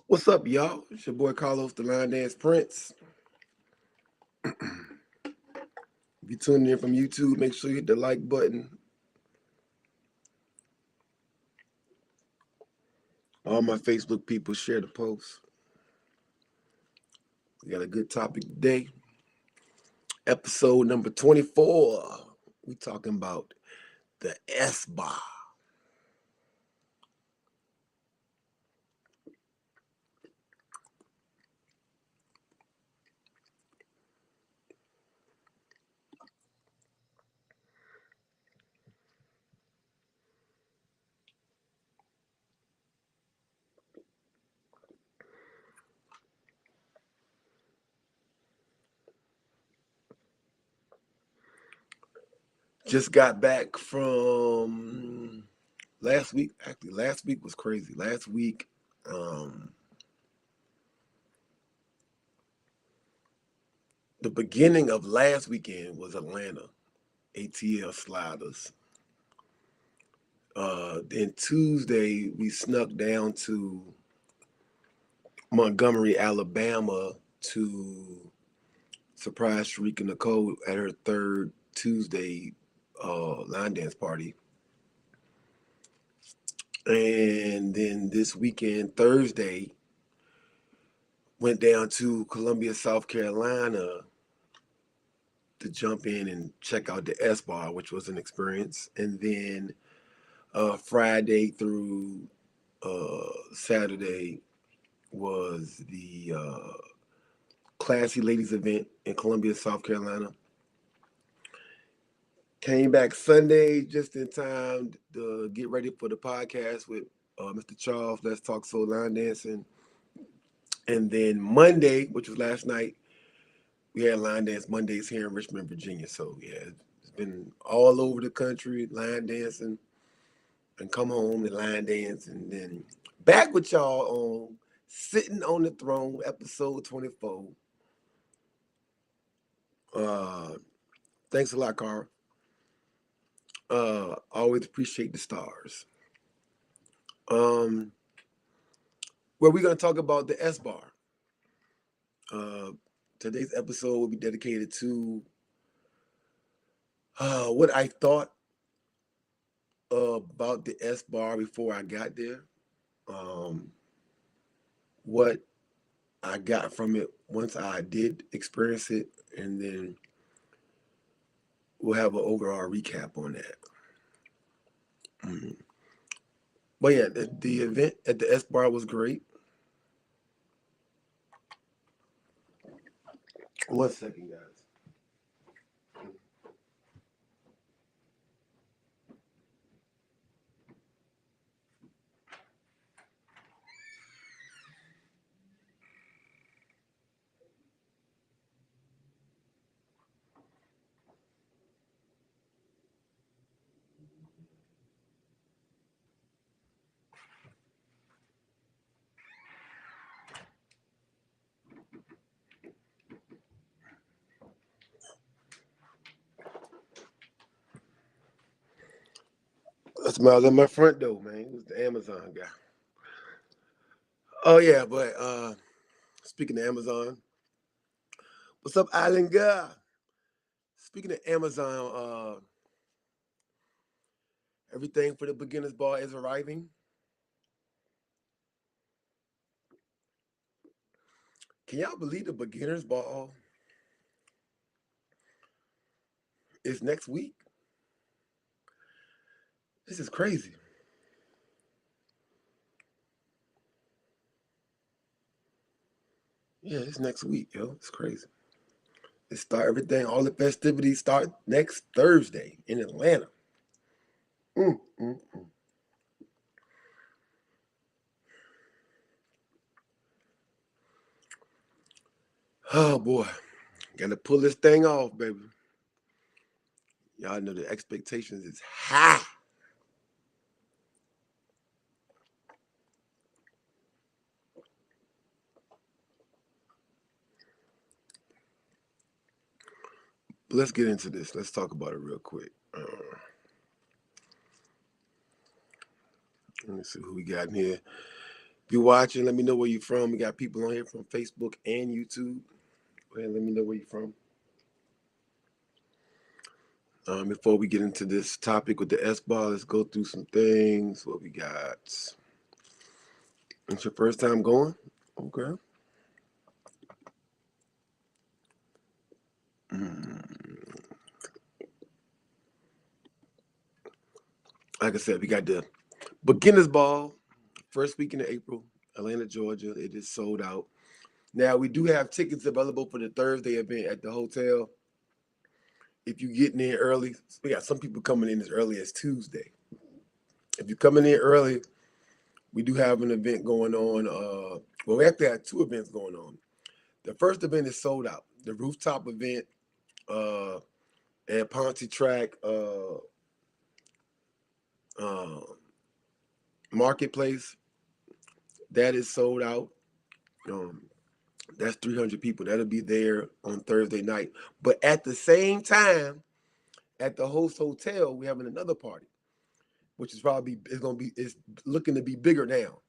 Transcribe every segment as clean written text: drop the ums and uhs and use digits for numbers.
What's up, y'all? It's your boy Carlos, the Line Dance Prince. If you're tuning in from YouTube, make sure you hit the like button. All my Facebook people share the post. We got a good topic today. Episode number 24. We talking about the Sbar. Just got back from last week. Actually, last week was crazy. Last week, the beginning of last weekend was Atlanta, ATL Sliders. Then Tuesday, we snuck down to Montgomery, Alabama to surprise Sharika Nicole at her third Tuesday line dance party. And then this weekend, Thursday, went down to Columbia, South Carolina to jump in and check out the Sbar, which was an experience. And then Friday through Saturday was the Classy Ladies event in Columbia, South Carolina. Came back Sunday just in time to get ready for the podcast with Mr. Charles, Let's Talk Soul Line Dancing. And then Monday, which was last night, we had line dance Mondays here in Richmond, Virginia. So yeah, it's been all over the country, line dancing, and come home and line dance. And then back with y'all on Sitting on the Throne, episode 24. Thanks a lot, Carl. Always appreciate the stars. Where we're gonna talk about the Sbar. Today's episode will be dedicated to what I thought about the Sbar before I got there. What I got from it once I did experience it, and then we'll have an overall recap on that. But yeah, the event at the Sbar was great. One second, guys. That's Miles at my front door, man. It was the Amazon guy. Oh yeah, but speaking of Amazon, what's up, Island Guy? Speaking of Amazon, everything for the beginners bar is arriving. Can y'all believe the beginners ball is next week? This is crazy. Yeah, it's next week, yo. It's crazy. It start everything. All the festivities start next Thursday in Atlanta. Mm, mm, mm. Oh boy, gotta pull this thing off, baby. Y'all know the expectations is high. But let's get into this. Let's talk about it real quick. Let me see who we got in here. If you're watching, let me know where you're from. We got people on here from Facebook and YouTube. Go ahead and let me know where you're from. Before we get into this topic with the Sbar, let's go through some things. What we got? It's your first time going? Okay. Like I said, we got the Beginners Ball, first weekend of April, Atlanta, Georgia. It is sold out. Now, we do have tickets available for the Thursday event at the hotel. If you getting in early, we got some people coming in as early as Tuesday. If you're coming in early, we do have an event going on. Well, we actually have two events going on. The first event is sold out. The rooftop event uh, at Pontefract uh, Marketplace, that is sold out. Um, that's 300 people. That'll be there on Thursday night. But at the same time, at the host hotel, we're having another party, which is probably it's looking to be bigger now.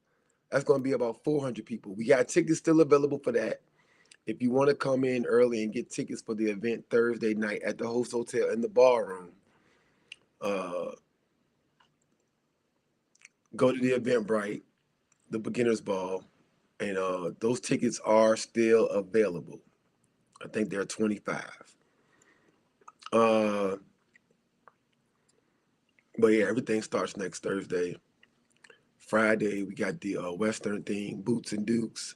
That's going to be about 400 people. We got tickets still available for that. If you want to come in early and get tickets for the event Thursday night at the host hotel in the ballroom, uh, go to the Eventbrite, the Beginners Ball, and those tickets are still available. I think they're 25. Uh, but yeah, everything starts next Thursday. Friday, we got the Western theme, Boots and Dukes.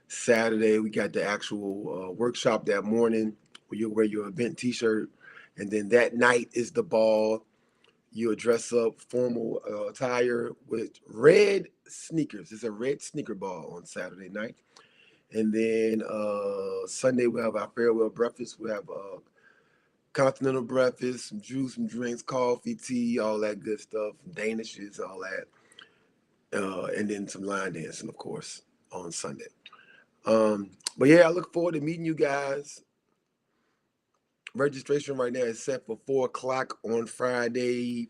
Saturday, we got the actual workshop that morning where you'll wear your event t-shirt. And then that night is the ball. You'll dress up formal attire with red sneakers. It's a red sneaker ball on Saturday night. And then Sunday, we'll have our farewell breakfast. We'll have continental breakfast, some juice, some drinks, coffee, tea, all that good stuff, danishes, all that. And then some line dancing, of course, on Sunday. But yeah, I look forward to meeting you guys. Registration right now is set for 4 o'clock on Friday.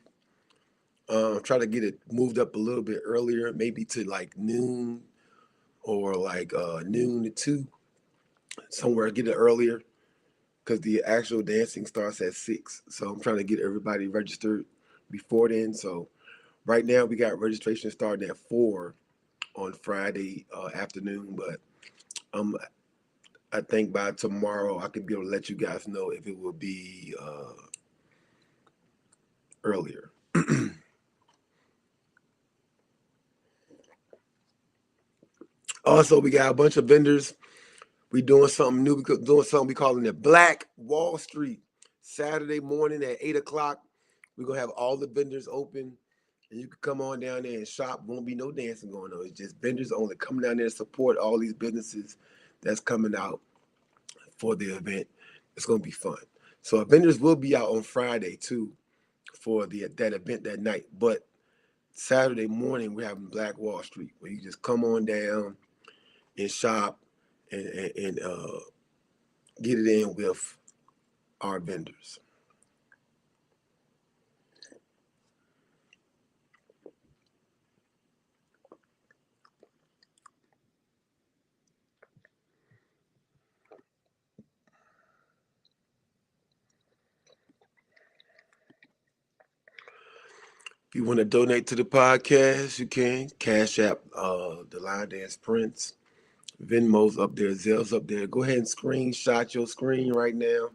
Try to get it moved up a little bit earlier, maybe to like noon or like noon to 2, somewhere. Get it earlier because the actual dancing starts at 6. So I'm trying to get everybody registered before then. So right now we got registration starting at 4 on Friday afternoon, but I think by tomorrow I can be able to let you guys know if it will be earlier. Also, we got a bunch of vendors. We doing something new. We doing something we calling it Black Wall Street. Saturday morning at 8 o'clock. We're gonna have all the vendors open, and you can come on down there and shop. Won't be no dancing going on. It's just vendors only. Come down there and support all these businesses that's coming out for the event. It's gonna be fun. So vendors will be out on Friday too for that event that night. But Saturday morning we're having Black Wall Street, where you just come on down and shop and get it in with our vendors. If you want to donate to the podcast, you can. Cash App, the Line Dance Prince. Venmo's up there, Zell's up there. Go ahead and screenshot your screen right now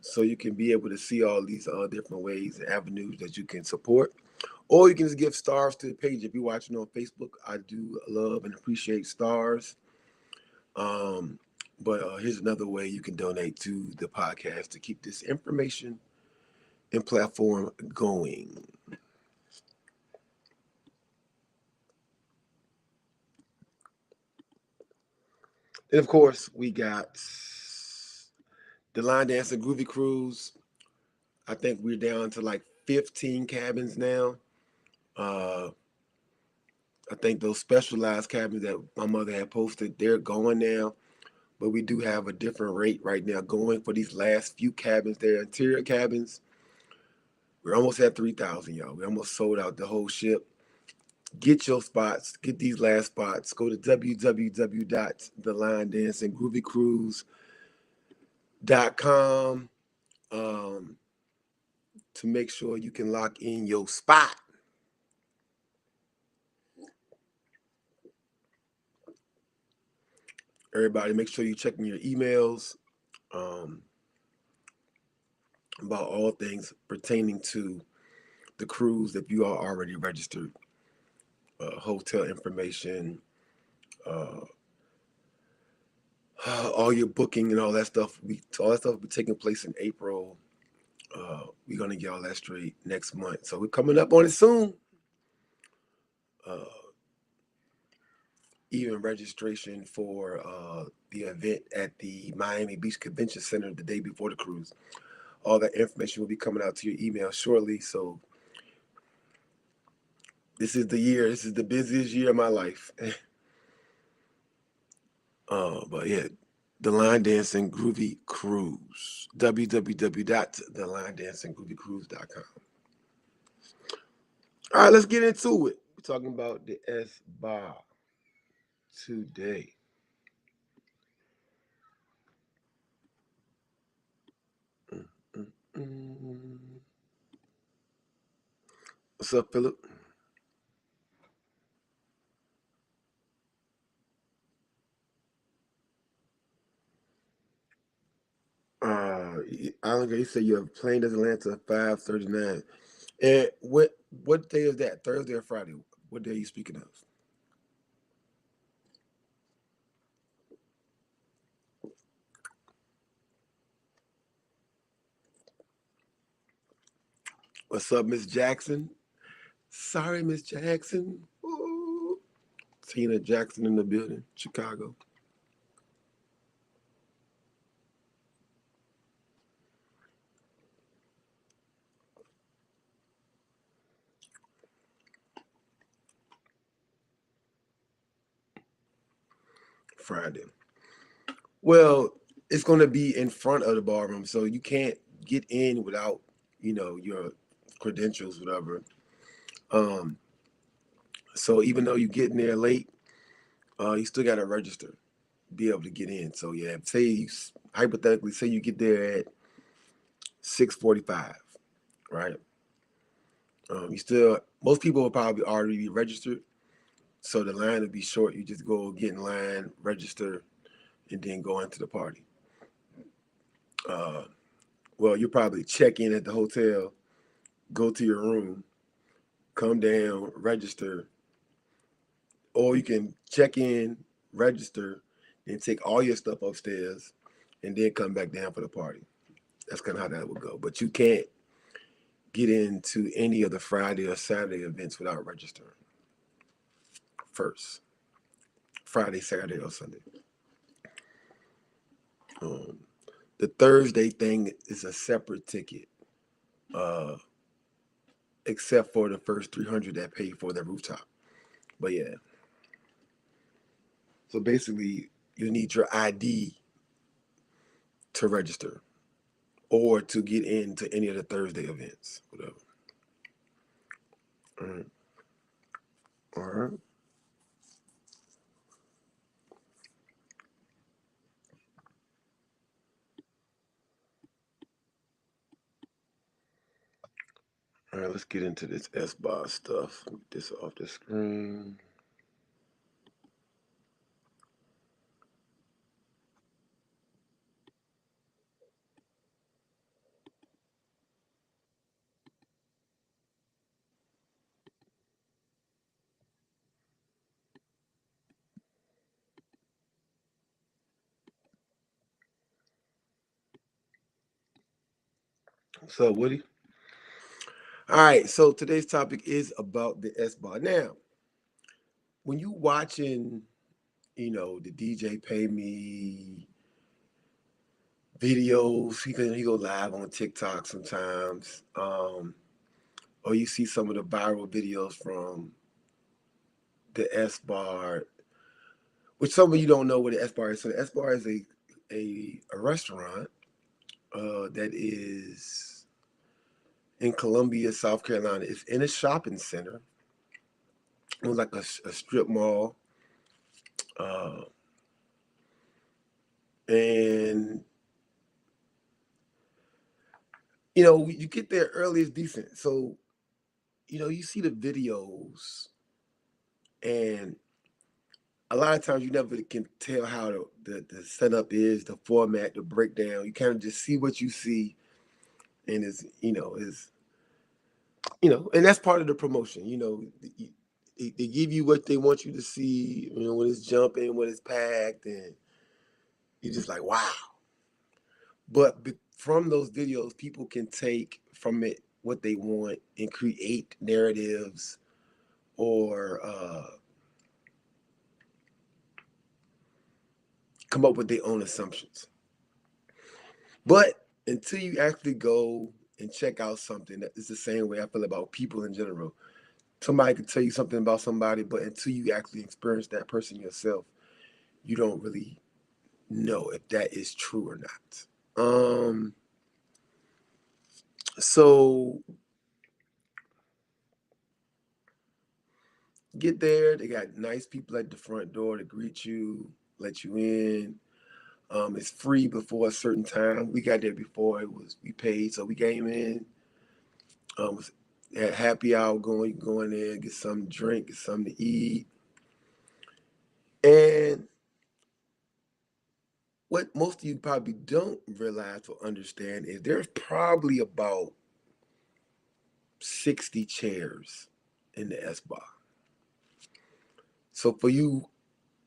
so you can be able to see all these different ways and avenues that you can support. Or you can just give stars to the page. If you're watching on Facebook, I do love and appreciate stars. But here's another way you can donate to the podcast to keep this information and platform going. And of course, we got the Line Dance and Groovy Cruise. I think we're down to like 15 cabins now. Uh, I think those specialized cabins that my mother had posted, they're going now. But we do have a different rate right now going for these last few cabins. They're interior cabins. We're almost at 3,000, y'all. We almost sold out the whole ship. Get your spots. Get these last spots. Go to www.theline-dancing-groovy-cruise.com um, to make sure you can lock in your spot. Everybody, make sure you're checking your emails um, about all things pertaining to the cruise if you are already registered. Hotel information, uh, all your booking and all that stuff. All that stuff will be taking place in April. We're gonna get all that straight next month. So we're coming up on it soon. Uh, Even registration for the event at the Miami Beach Convention Center the day before the cruise. All that information will be coming out to your email shortly. So this is the year. This is the busiest year of my life. But yeah, the Line Dancing Groovy Cruise. www.thelineddancinggroovycruise.com. All right, let's get into it. We're talking about the Sbar today. Mm, mm, mm. What's up, Philip? Islander, you said your plane doesn't land till 5:39. And what day is that? Thursday or Friday? What day are you speaking of? What's up, Miss Jackson? Sorry, Miss Jackson. Ooh. Tina Jackson in the building, Chicago. Friday. Well, it's going to be in front of the ballroom, so you can't get in without, your credentials, whatever. Um, so even though you get in there late, you still got to register, be able to get in. So yeah, say you hypothetically say you get there at 6:45, right? You still most people will probably already be registered, so the line will be short. You just go get in line, register, and then go into the party. Uh, well, you probably check in at the hotel, go to your room, come down, register, or you can check in, register, and take all your stuff upstairs, and then come back down for the party. That's kind of how that would go. But you can't get into any of the Friday or Saturday events without registering first. Friday, Saturday, or Sunday. Um, the Thursday thing is a separate ticket, uh, except for the first 300 that pay for the rooftop. But yeah, so basically, you need your ID to register or to get into any of the Thursday events, whatever. All right. All right. All right, let's get into this S-Bar stuff. Get this off the screen. What's up, Woody? All right, so today's topic is about the S-Bar. Now, when you watching, the DJ Pay Me videos, he go live on TikTok sometimes, or you see some of the viral videos from the S-Bar, which some of you don't know what the S-Bar is. So the S-Bar is a restaurant that is in Columbia, South Carolina. It's in a shopping center, It was like a strip mall. Uh, and you get there early is decent. So, you see the videos, and a lot of times you never can tell how the setup is, the format, the breakdown. You kind of just see what you see, and and that's part of the promotion. They give you what they want you to see. When it's jumping, when it's packed, and you're just like, wow. But from those videos, people can take from it what they want and create narratives or come up with their own assumptions. But until you actually go and check out something, that is the same way I feel about people in general. Somebody can tell you something about somebody, but until you actually experience that person yourself, you don't really know if that is true or not. So get there. They got nice people at the front door to greet you, let you in. It's free before a certain time. We got there before we paid, so we came in. Was had happy hour going. You go in there, get something to drink, get something to eat. And what most of you probably don't realize or understand is there's probably about 60 chairs in the S-Bar. So for you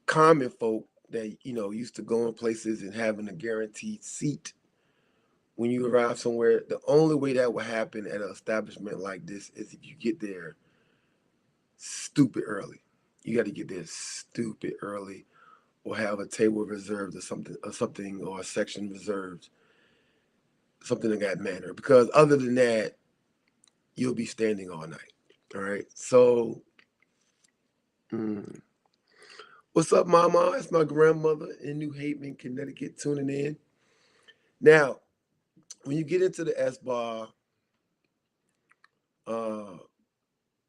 common folk that used to going places and having a guaranteed seat when you arrive somewhere, the only way that will happen at an establishment like this is if you get there stupid early. You got to get there stupid early, or have a table reserved or a section reserved, something in that manner. Because other than that, you'll be standing all night. All right. So, what's up, Mama? It's my grandmother in New Haven, Connecticut, tuning in. Now, when you get into the S-Bar, uh,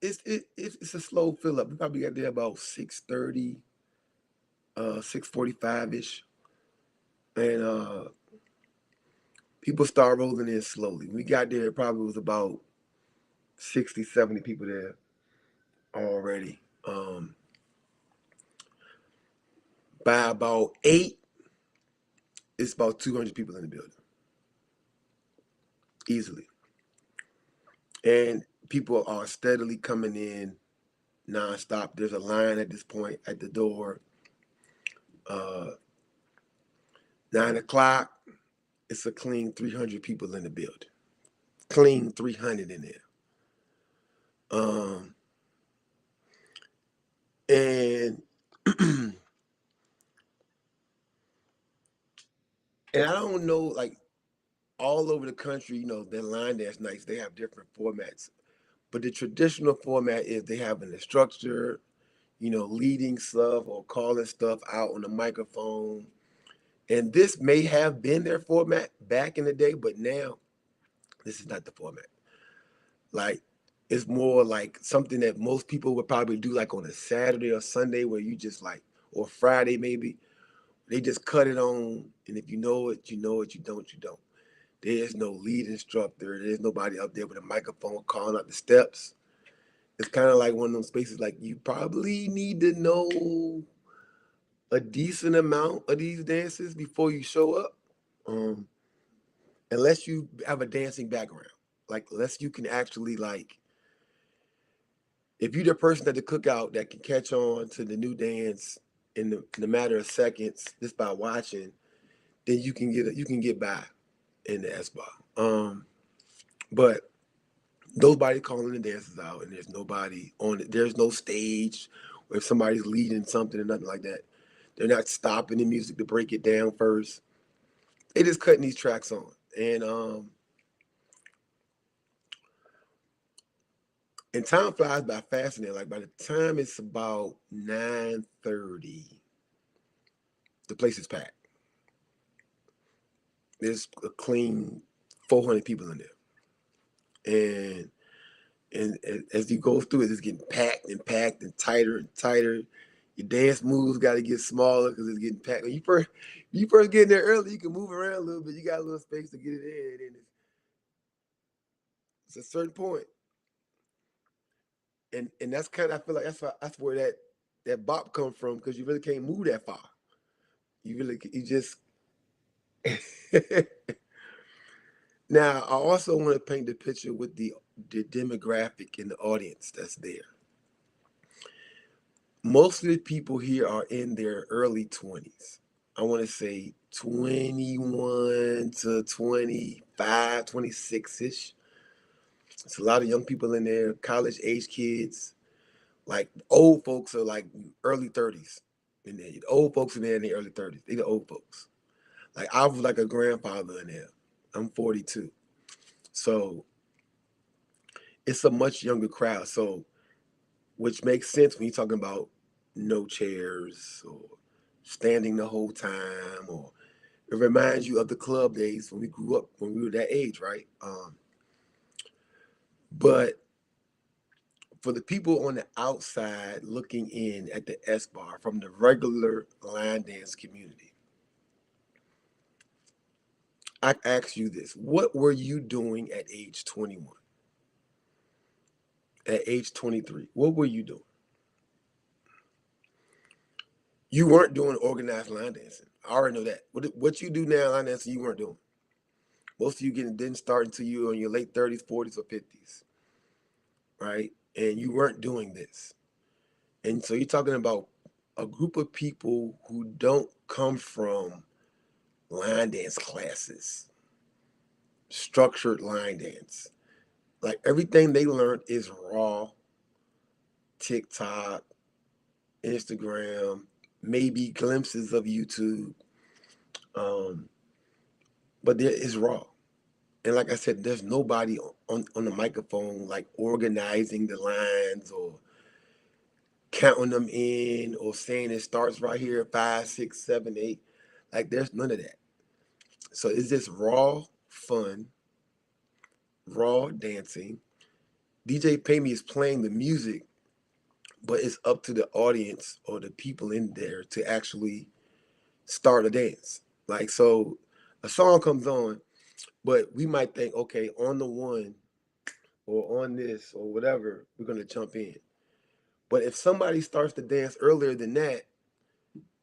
it's a slow fill up. We probably got there about 6:30, 6:45 ish, and people start rolling in slowly. We got there, it probably was about 60, 70 people there already. By about 8, it's about 200 people in the building, easily. And people are steadily coming in nonstop. There's a line at this point at the door. 9 o'clock, it's a clean 300 people in the building. Clean 300 in there. And and I don't know, like all over the country, their line dance nights, they have different formats. But the traditional format is they have an instructor, leading stuff or calling stuff out on the microphone. And this may have been their format back in the day, but now this is not the format. Like, it's more like something that most people would probably do like on a Saturday or Sunday, where you just like, or Friday maybe. They just cut it on, and if you know it, you know it. You don't, you don't. There's no lead instructor. There's nobody up there with a microphone calling out the steps. It's kind of like one of those spaces like you probably need to know a decent amount of these dances before you show up. Um, unless you have a dancing background. Like, unless you can actually, like, if you're the person at the cookout that can catch on to the new dance in the matter of seconds just by watching, then you can get by in the S-Bar. But nobody calling the dances out, and there's nobody on it. There's no stage where if somebody's leading something or nothing like that. They're not stopping the music to break it down first. They just cutting these tracks and time flies by fast in there. Like, by the time it's about 9:30, the place is packed. There's a clean 400 people in there, and And as you go through it, it's getting packed and packed and tighter and tighter. Your dance moves got to get smaller because it's getting packed. When you first get in there early, you can move around a little bit. You got a little space to get it in, and it's a certain point, and that's kind of I feel like that's where that bop come from because you really can't move that far. You just now. I also want to paint the picture with the demographic and the audience that's there. Most of the people here are in their early 20s. I want to say 21 to 25, 26 ish. It's a lot of young people in there, college age kids. Like old folks are like early 30s. In there. Old folks in there in the early 30s. They the old folks. Like I was like a grandfather in there. I'm 42. So it's a much younger crowd. So which makes sense when you're talking about no chairs or standing the whole time, or it reminds you of the club days when we grew up, when we were that age, right? But for the people on the outside looking in at the Sbar from the regular line dance community, I ask you this: what were you doing at age 21? At age 23, what were you doing? You weren't doing organized line dancing. I already know that. What you do now, line dancing, you weren't doing. Most of you didn't start until you were in your late 30s, 40s, or 50s, right? And you weren't doing this. And so you're talking about a group of people who don't come from line dance classes, structured line dance. Like everything they learned is raw, TikTok, Instagram, maybe glimpses of YouTube. Um, but there is raw. And like I said, there's nobody on the microphone like organizing the lines or counting them in or saying it starts right here, 5, 6, 7, 8. Like there's none of that. So it's just raw fun, raw dancing. DJ Pamey is playing the music, but it's up to the audience or the people in there to actually start a dance. Like so a song comes on, but we might think, okay, on the one or on this or whatever, we're gonna jump in. But if somebody starts to dance earlier than that,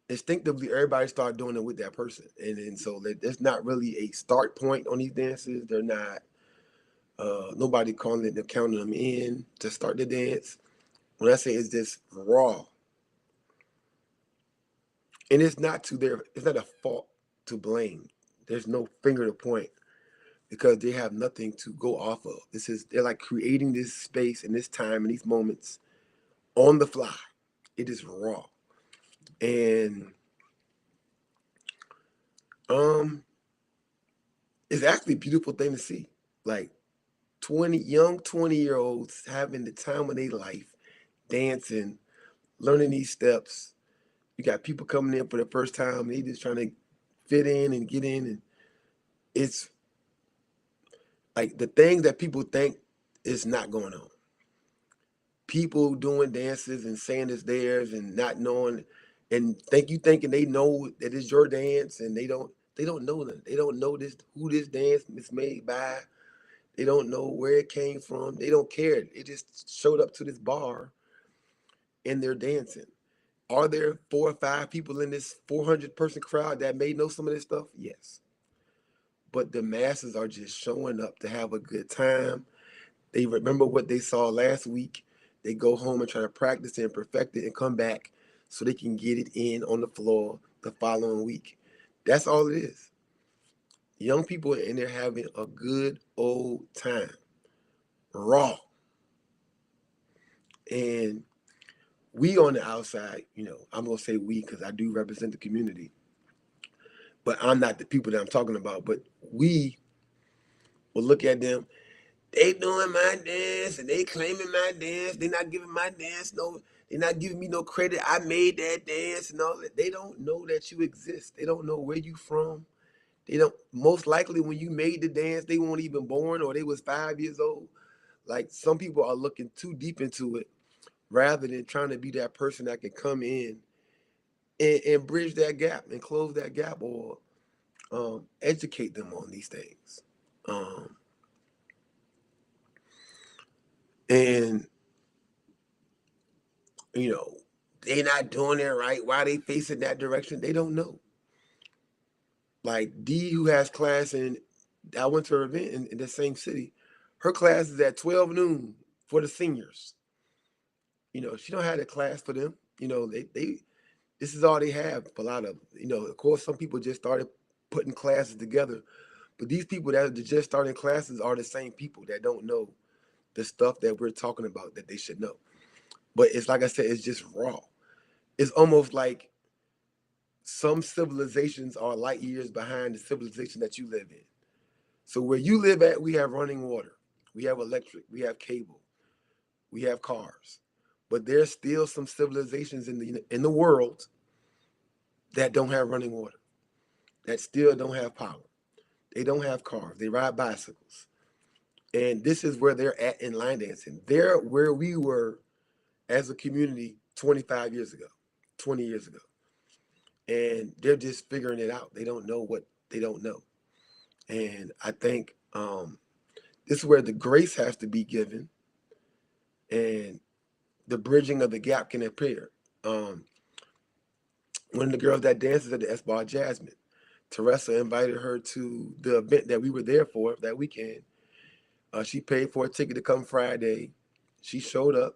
instinctively everybody start doing it with that person, and so there's not really a start point on these dances. They're not nobody calling it, they're counting them in to start the dance. When I say it's just raw, and it's not a fault to blame. There's no finger to point because they have nothing to go off of. They're like creating this space and this time and these moments on the fly. It is raw, and um, it's actually a beautiful thing to see. Like 20-year-olds having the time of their life, dancing, learning these steps. You got people coming in for the first time, and they just trying to fit in and get in, and it's like the things that people think is not going on. People doing dances and saying it's theirs and not knowing, and thinking they know that it's your dance, and they don't know that. They don't know this who this dance is made by. They don't know where it came from. They don't care. It just showed up to this bar and they're dancing. Are there 4 or 5 people in this 400-person crowd that may know some of this stuff? Yes. But the masses are just showing up to have a good time. They remember what they saw last week. They go home and try to practice it and perfect it and come back so they can get it in on the floor the following week. That's all it is. Young people in there having a good old time, raw. And we on the outside, I'm gonna say we because I do represent the community, but I'm not the people that I'm talking about. But we will look at them. They doing my dance and they claiming my dance. They not giving my dance no. They're not giving me no credit. I made that dance and all that. They don't know that you exist. They don't know where you from. They don't. Most likely, when you made the dance, they weren't even born or they was 5 years old. Like some people are looking too deep into it rather than trying to be that person that can come in and bridge that gap and close that gap or educate them on these things. Um, and you know, they not doing it right. Why they facing that direction? They don't know. Like D, who has class in, I went to her event in the same city. Her class is at 12 noon for the seniors. She don't have a class for them. They this is all they have for a lot of them. Of course, some people just started putting classes together, but these people that are just starting classes are the same people that don't know the stuff that we're talking about that they should know. But it's like I said, it's just raw. It's almost like some civilizations are light years behind the civilization that you live in. So where you live at, we have running water, we have electric, we have cable, we have cars. But there's still some civilizations in the world that don't have running water, that still don't have power. They don't have cars. They ride bicycles. And this is where they're at in line dancing. They're where we were as a community 25 years ago, 20 years ago. And they're just figuring it out. They don't know what they don't know. And I think this is where the grace has to be given and the bridging of the gap can appear. Um, One of the girls that dances at the Sbar, Jasmine, Teresa invited her to the event that we were there for that weekend. She paid for a ticket to come Friday. She showed up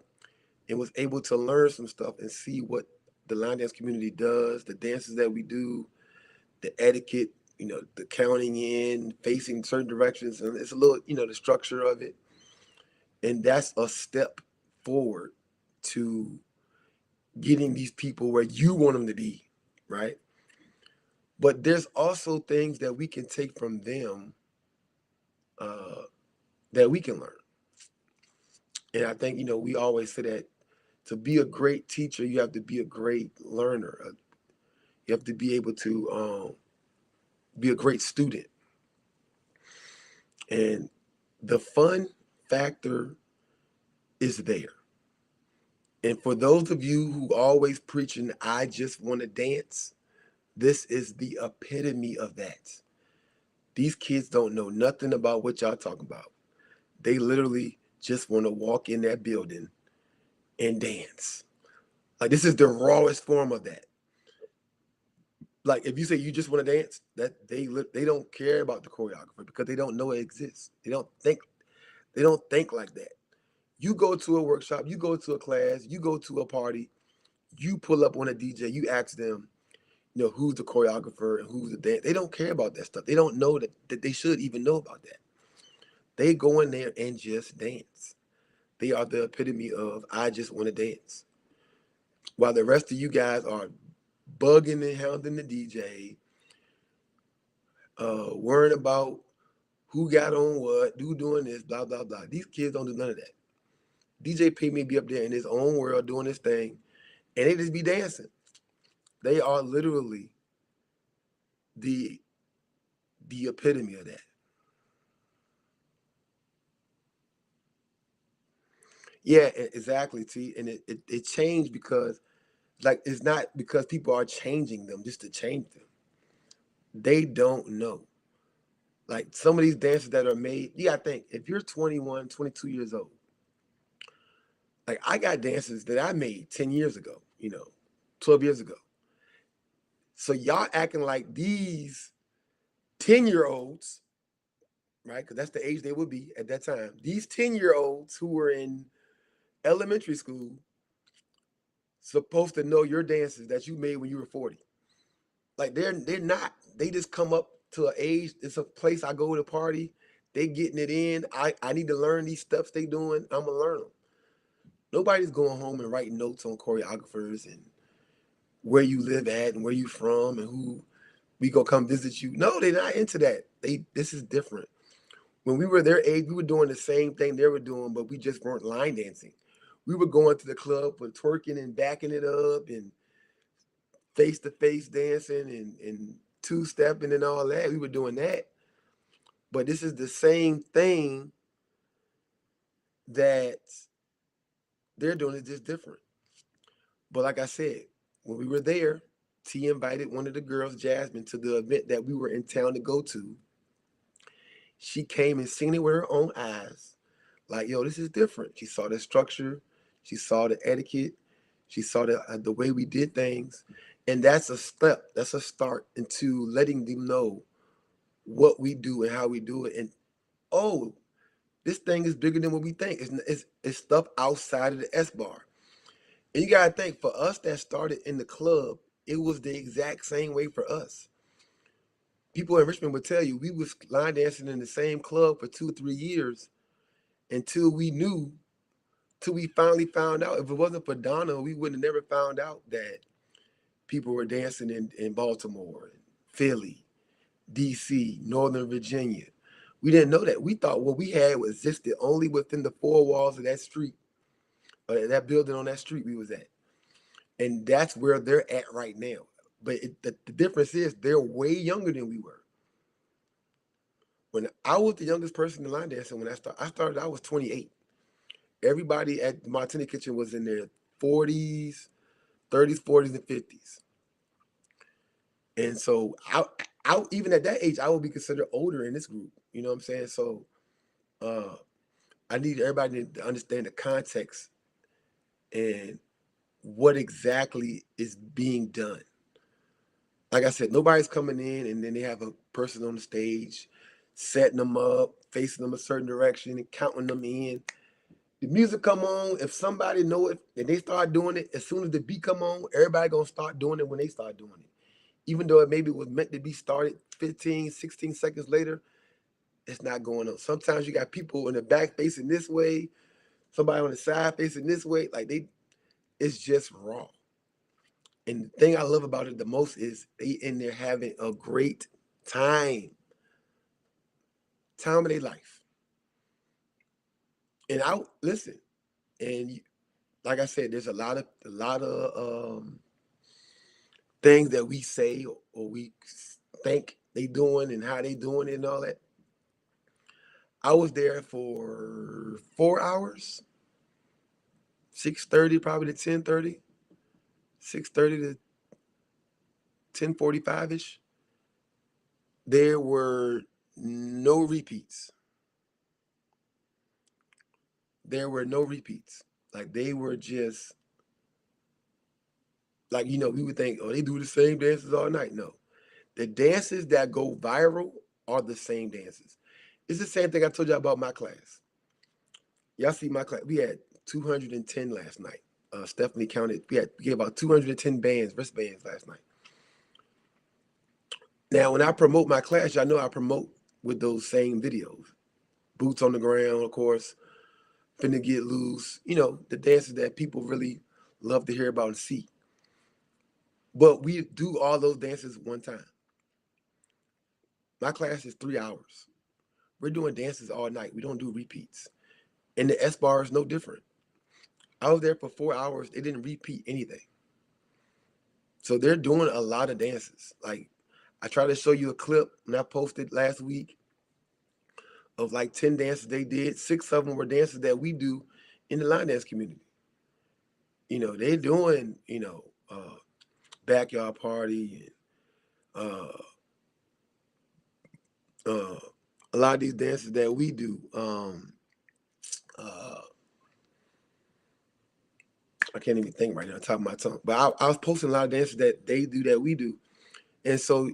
and was able to learn some stuff and see what the line dance community does, the dances that we do, the etiquette, the counting in, facing certain directions, and it's a little, the structure of it. And that's a step forward to getting these people where you want them to be, right? But there's also things that we can take from them uh, that we can learn. And I think, we always say that to be a great teacher, you have to be a great learner. You have to be able to be a great student. And the fun factor is there. And for those of you who always preaching, I just want to dance, this is the epitome of that. These kids don't know nothing about what y'all talking about. They literally just want to walk in that building and dance. Like this is the rawest form of that. Like if you say you just want to dance, that they don't care about the choreographer because they don't know it exists. They don't think like that. You go to a workshop, you go to a class, you go to a party, you pull up on a DJ, you ask them, who's the choreographer and who's the dance. They don't care about that stuff. They don't know that they should even know about that. They go in there and just dance. They are the epitome of I just want to dance. While the rest of you guys are bugging and hounding the DJ, worrying about who got on what, who doing this, blah, blah, blah. These kids don't do none of that. DJ P may be up there in his own world doing his thing, and they just be dancing. They are literally the the epitome of that. Yeah, exactly, T. And it changed because like it's not because people are changing them just to change them. They don't know. Like some of these dances that are made, you gotta think, if you're 21, 22 years old, like I got dances that I made 10 years ago, 12 years ago. So y'all acting like these 10-year-olds, right? Because that's the age they would be at that time. These 10-year-olds who were in elementary school supposed to know your dances that you made when you were 40. Like they're not. They just come up to an age. It's a place I go to party. They getting it in. I need to learn these steps they doing. I'm gonna learn them. Nobody's going home and writing notes on choreographers and where you live at and where you from and who we gonna come visit you. No, they're not into that. This is different. When we were their age, we were doing the same thing they were doing, but we just weren't line dancing. We were going to the club for twerking and backing it up and face to face dancing and two stepping and all that. We were doing that. But this is the same thing that they're doing it just different. But like I said, when we were there, T invited one of the girls, Jasmine, to the event that we were in town to go to. She came and seen it with her own eyes. Like, yo, this is different. She saw the structure, she saw the etiquette, she saw the way we did things. And that's a step, that's a start into letting them know what we do and how we do it. And oh, this thing is bigger than what we think. It's stuff outside of the S bar. And you gotta think, for us that started in the club, it was the exact same way for us. People in Richmond would tell you we was line dancing in the same club for 2 or 3 years until we knew, till we finally found out. If it wasn't for Donna, we would have never found out that people were dancing in Baltimore, Philly, DC, Northern Virginia. We didn't know that. We thought what we had was existed only within the four walls of that street, or that building on that street we was at. And that's where they're at right now. But the difference is they're way younger than we were. When I was the youngest person in line dancing, when I started, I was 28. Everybody at the Martini Kitchen was in their 40s, 30s, 40s, and 50s. And so I even at that age, I would be considered older in this group. You know what I'm saying? So uh, I need everybody to understand the context and what exactly is being done. Like I said, nobody's coming in and then they have a person on the stage setting them up, facing them a certain direction and counting them in. The music come on, if somebody know it and they start doing it, as soon as the beat come on, everybody gonna start doing it when they start doing it. Even though it maybe was meant to be started 15, 16 seconds later, it's not going on. Sometimes you got people in the back facing this way, somebody on the side facing this way. It's just raw. And the thing I love about it the most is they in there having a great time, time of their life. And I listen, and like I said, there's a lot of things that we say or we think they doing and how they doing it and all that. I was there for 4 hours, 6:30 probably to 10:30, 6:30 to 10:45 ish. There were no repeats. There were no repeats. Like they were just like we would think, oh, they do the same dances all night. No, the dances that go viral are the same dances. It's the same thing I told you about my class. Y'all see my class? We had 210 last night. Stephanie counted. We gave about 210 wristbands last night. Now, when I promote my class, y'all know I promote with those same videos. Boots on the ground, of course. Finna get loose. The dances that people really love to hear about and see. But we do all those dances one time. My class is 3 hours. We're doing dances all night. We don't do repeats. And the S bar is no different. I was there for 4 hours. They didn't repeat anything. So they're doing a lot of dances. Like I tried to show you a clip when I posted last week of like 10 dances they did. 6 of them were dances that we do in the line dance community. They're doing, backyard party and a lot of these dances that we do. Uh, I can't even think right now on top of my tongue. But I was posting a lot of dances that they do that we do. And so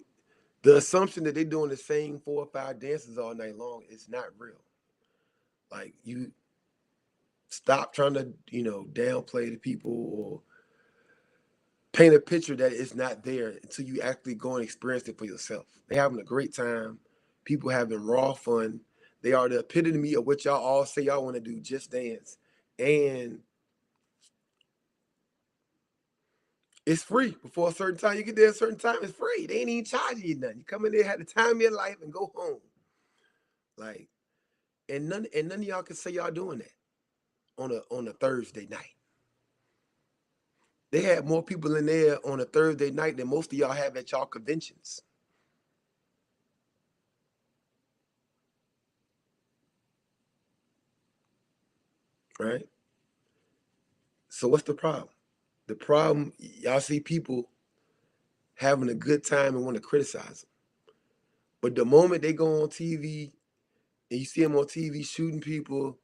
the assumption that they're doing the same 4 or 5 dances all night long is not real. Like you stop trying to, downplay the people or paint a picture that is not there until you actually go and experience it for yourself. They're having a great time. People having raw fun. They are the epitome of what y'all all say y'all want to do, just dance. And it's free. Before a certain time, you get there a certain time, it's free. They ain't even charging you nothing. You come in there, have the time of your life, and go home. Like, and none of y'all can say y'all doing that on a Thursday night. They had more people in there on a Thursday night than most of y'all have at y'all conventions. right? So what's the problem? The problem, y'all see people having a good time and want to criticize them. But the moment they go on TV and you see them on TV shooting people,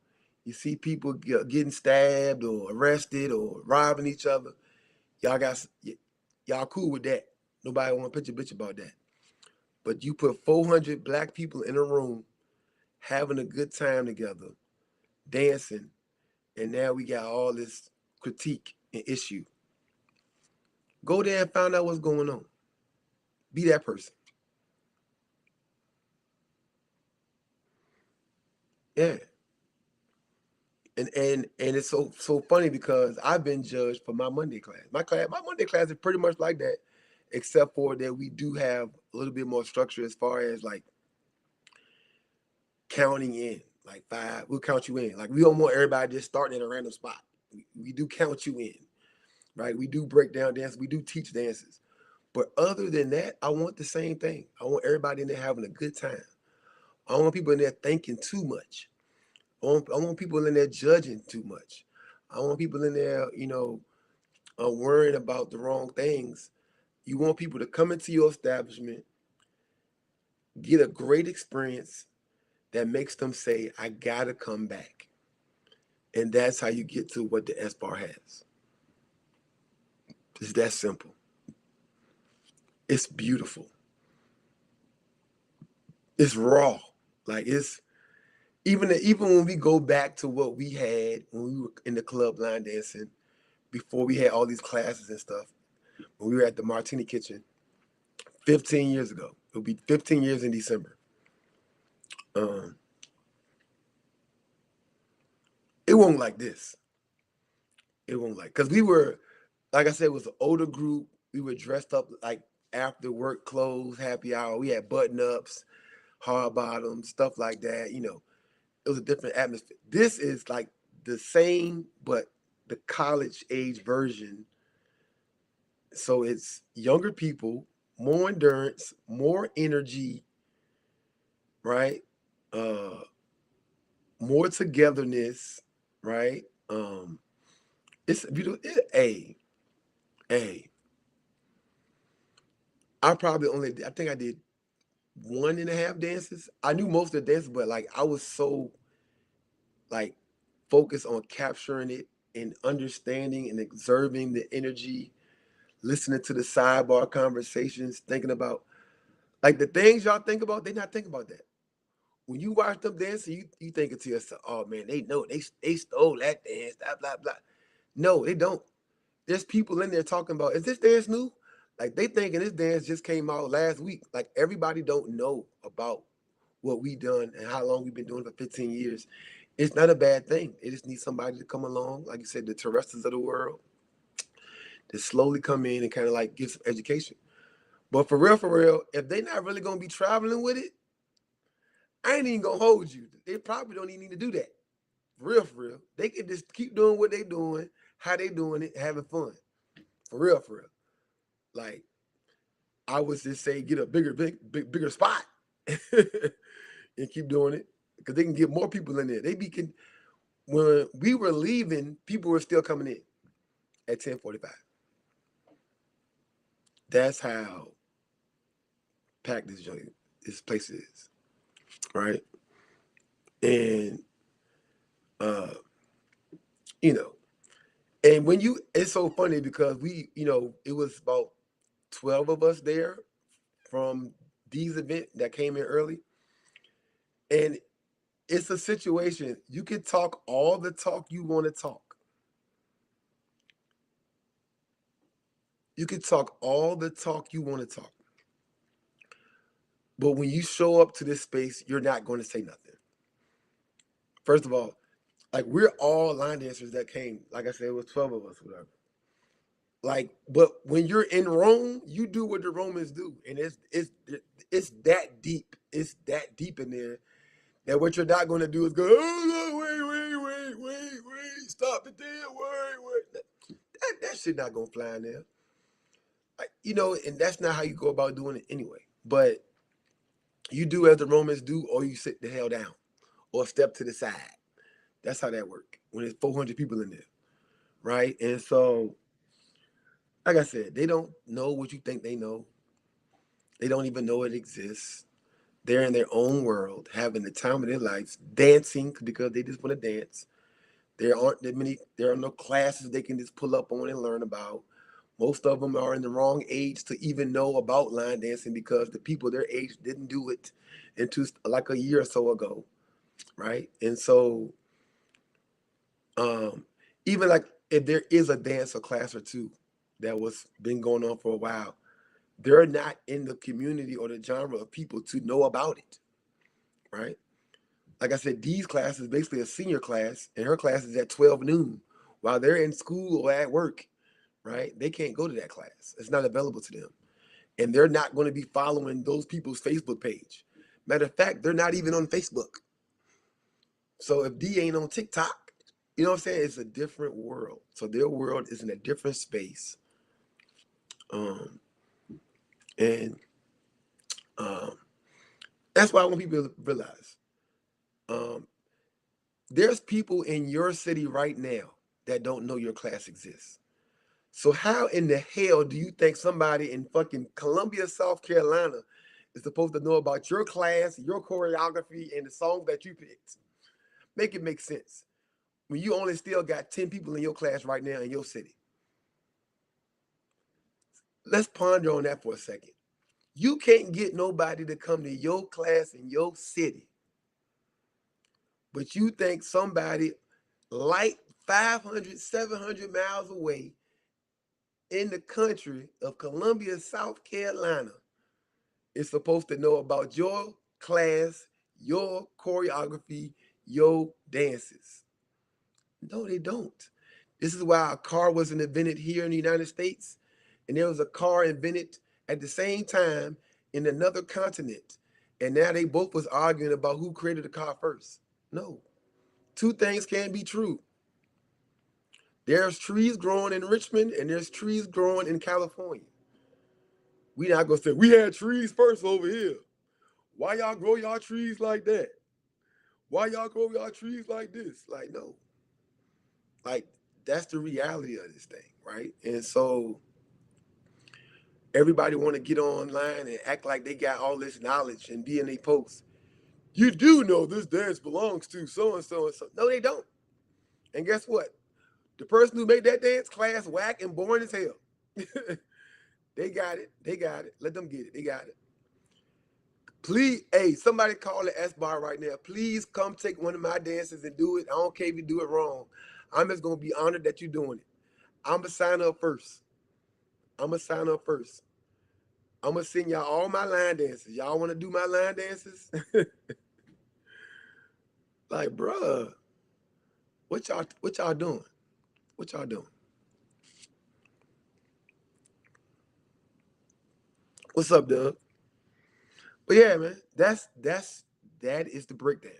you see people getting stabbed or arrested or robbing each other, y'all cool with that. Nobody want to pitch a bitch about that. But you put 400 black people in a room having a good time together, dancing, and now we got all this critique and issue. Go there and find out what's going on. Be that person. Yeah. And it's so funny because I've been judged for my Monday class. My Monday class is pretty much like that, except for that we do have a little bit more structure as far as like counting in. Like 5, we'll count you in. Like we don't want everybody just starting at a random spot. We do count you in, right? We do break down dances. We do teach dances. But other than that, I want the same thing. I want everybody in there having a good time. I don't want people in there thinking too much. I want people in there judging too much. I want people in there, worrying about the wrong things. You want people to come into your establishment, get a great experience that makes them say, I gotta come back. And that's how you get to what the Sbar has. It's that simple. It's beautiful. It's raw. Like it's even when we go back to what we had when we were in the club line dancing, before we had all these classes and stuff, when we were at the Martini Kitchen 15 years ago. It'll be 15 years in December. It won't like this. It won't like, because we were, like I said, it was an older group. We were dressed up like after work clothes, happy hour. We had button ups, hard bottoms, stuff like that. It was a different atmosphere. This is like the same, but the college age version. So it's younger people, more endurance, more energy, right? Uh, More togetherness, right? It's beautiful. A. I think I did 1.5 dances. I knew most of the dances, but like I was so like focused on capturing it and understanding and observing the energy, listening to the sidebar conversations, thinking about like the things y'all think about, they not thinking about that. When you watch them dancing, you thinking to yourself, oh man, they know they stole that dance, blah blah blah. No, they don't. There's people in there talking about, is this dance new? Like they thinking this dance just came out last week. Like everybody don't know about what we done and how long we've been doing it for 15 years. It's not a bad thing. It just needs somebody to come along, like you said, the terrestrials of the world, to slowly come in and kind of like give some education. But for real, if they not really gonna be traveling with it, I ain't even gonna hold you. They probably don't even need to do that. For real. They can just keep doing what they doing, how they doing it, having fun. For real. Like I would just say, get a bigger spot, and keep doing it because they can get more people in there. When we were leaving, people were still coming in at 10:45. That's how packed this place is, right? And uh, you know, and it's so funny because it was about 12 of us there from these events that came in early, and it's a situation you can talk all the talk you want to talk. You can talk all the talk you want to talk. But when you show up to this space, you're not going to say nothing. First of all, like we're all line dancers that came. Like I said, it was 12 of us, whatever. Like, but when you're in Rome, you do what the Romans do, and it's that deep. It's that deep in there that what you're not going to do is go, oh no, wait, stop it there, wait. That shit not gonna fly in there. Like, and that's not how you go about doing it anyway. But you do as the Romans do, or you sit the hell down or step to the side. That's how that works. when there's 400 people in there, right? And so, like I said, they don't know what you think they know. They don't even know it exists. They're in their own world, having the time of their lives, dancing because they just want to dance. There are no classes they can just pull up on and learn about. Most of them are in the wrong age to even know about line dancing because the people their age didn't do it until like a year or so ago, right? And so, um, even like if there is a dance or class or two that was been going on for a while, they're not in the community or the genre of people to know about it, right? Like I said, Dee's class is basically a senior class, and her class is at 12 noon while they're in school or at work, right? They can't go to that class. It's not available to them. And they're not going to be following those people's Facebook page. Matter of fact, they're not even on Facebook. So if D ain't on TikTok, you know what I'm saying? It's a different world. So their world is in a different space. Um, and um, that's why I want people to realize um, there's people in your city right now that don't know your class exists. So how in the hell do you think somebody in fucking Columbia, South Carolina is supposed to know about your class, your choreography, and the songs that you picked? Make it make sense. When you only still got 10 people in your class right now in your city. Let's ponder on that for a second. You can't get nobody to come to your class in your city, but you think somebody like 500, 700 miles away in the country of Columbia, South Carolina is supposed to know about your class, your choreography, your dances. No, they don't. This is why a car wasn't invented here in the United States, and there was a car invented at the same time in another continent. And now they both was arguing about who created the car first. No. Two things can't be true. There's trees growing in Richmond and there's trees growing in California. We not gonna say we had trees first over here. Why y'all grow y'all trees like that? Why y'all grow y'all trees like this? Like, no. Like, that's the reality of this thing, right? And so everybody want to get online and act like they got all this knowledge and be in their posts. You do know this dance belongs to so and so and so. No, they don't. And guess what? The person who made that dance class whack and boring as hell. They got it. They got it. Let them get it. They got it. Please, hey, somebody call the Sbar right now. Please come take one of my dances and do it. I don't care if you do it wrong. I'm just gonna be honored that you're doing it. I'm gonna sign up first. I'm gonna sign up first. I'm gonna send y'all all my line dances. Y'all want to do my line dances? Like, bruh, what y'all doing? What y'all doing? What's up, Doug? But yeah, man, that is the breakdown.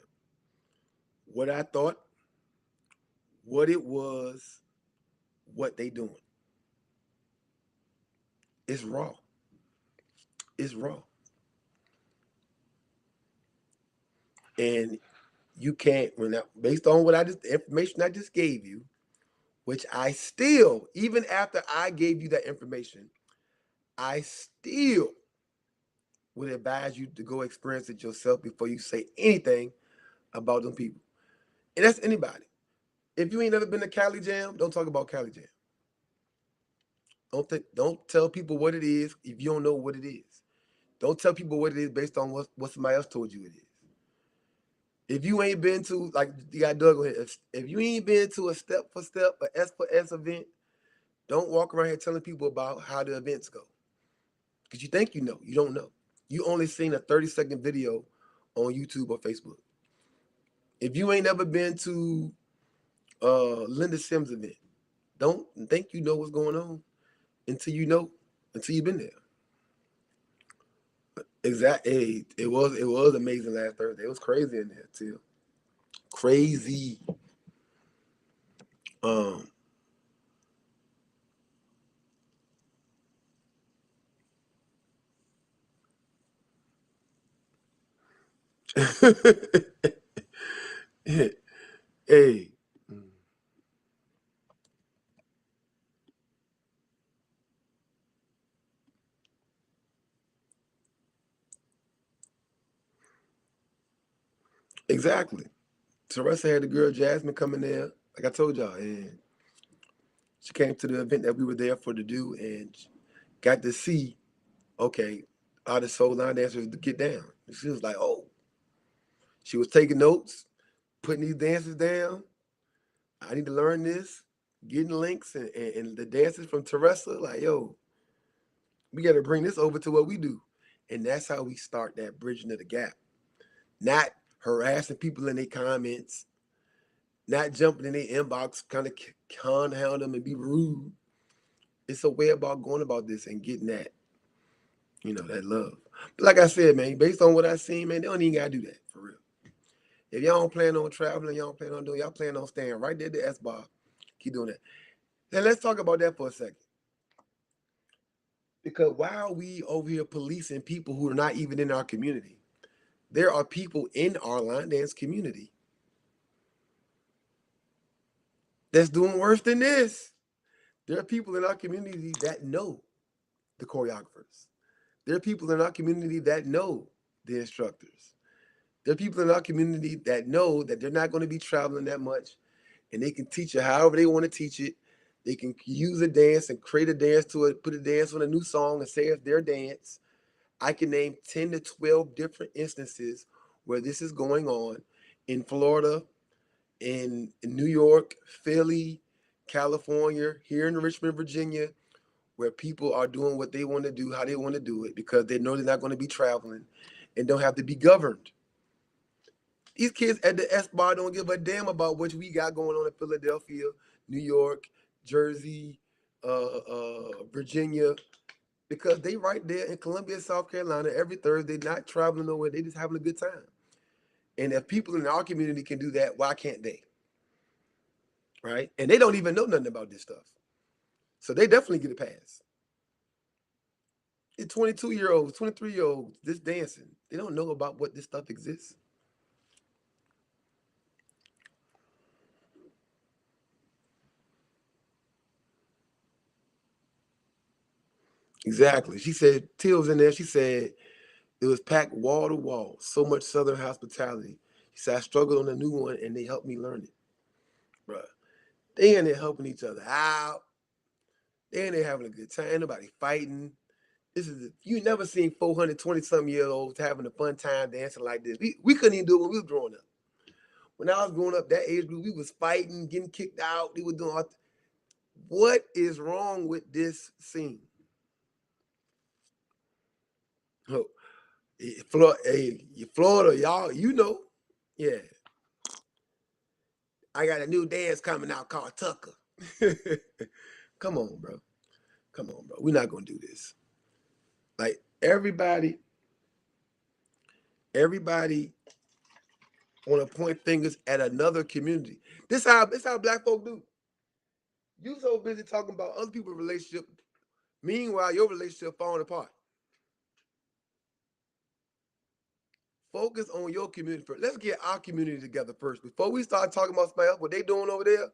What I thought, what it was, what they doing. It's raw. It's raw. And you can't when that, based on what I just the information I just gave you, which I still, even after I gave you that information, I still would advise you to go experience it yourself before you say anything about them people. And that's anybody. If you ain't never been to Cali Jam, don't talk about Cali Jam. Don't tell people what it is if you don't know what it is. Don't tell people what it is based on what somebody else told you it is. If you ain't been to, like you got Doug on here, if you ain't been to a step for step, a S for S event, don't walk around here telling people about how the events go. Because you think you know. You don't know. You only seen a 30-second video on YouTube or Facebook. If you ain't never been to Linda Sims event, don't think you know what's going on until you know, until you've been there. Exactly. Hey, it was amazing last Thursday. It was crazy in there too. Crazy. Um hey. Exactly. Teresa had the girl Jasmine coming there, like I told y'all, and she came to the event that we were there for to do, and got to see, okay, how the soul line dancers get down. And she was like, oh, she was taking notes, putting these dances down. I need to learn this, getting links and the dances from Teresa. Like, yo, we got to bring this over to what we do. And that's how we start that bridging of the gap. Not harassing people in their comments, not jumping in their inbox, kind of conhound them and be rude. It's a way about going about this and getting that, that love. But like I said, man, based on what I seen, man, they don't even gotta do that for real. If y'all don't plan on traveling, y'all don't plan on doing, y'all plan on staying right there at the S-Bar, keep doing that. Now let's talk about that for a second. Because while we over here policing people who are not even in our community, there are people in our line dance community that's doing worse than this. There are people in our community that know the choreographers. There are people in our community that know the instructors. There are people in our community that know that they're not going to be traveling that much, and they can teach it however they want to teach it. They can use a dance and create a dance to it, put a dance on a new song and say it's their dance. I can name 10 to 12 different instances where this is going on in Florida, in New York, Philly, California, here in Richmond, Virginia, where people are doing what they want to do, how they want to do it, because they know they're not going to be traveling and don't have to be governed. These kids at the S-Bar don't give a damn about what we got going on in Philadelphia, New York, Jersey, Virginia, because they right there in Columbia, South Carolina, every Thursday, not traveling nowhere. They just having a good time. And if people in our community can do that, why can't they? Right? And they don't even know nothing about this stuff. So they definitely get a pass. It's 22-year-olds, 23-year-olds just dancing. They don't know about what this stuff exists. Exactly. She said, Teal was in there. She said, it was packed wall to wall. So much Southern hospitality. She said, I struggled on a new one and they helped me learn it. Bruh. They in there helping each other out. They in there having a good time. Ain't nobody fighting. You never seen 420-some-year-olds having a fun time dancing like this. We couldn't even do it when we was growing up. When I was growing up, that age group, we was fighting, getting kicked out. They were doing all. What is wrong with this scene? Oh, Florida, y'all, yeah. I got a new dance coming out called Tucker. Come on, bro. Come on, bro. We're not gonna do this. Like everybody want to point fingers at another community. This how black folk do. You so busy talking about other people's relationship. Meanwhile, your relationship falling apart. Focus on your community first. Let's get our community together first. Before we start talking about somebody else, what they doing over there,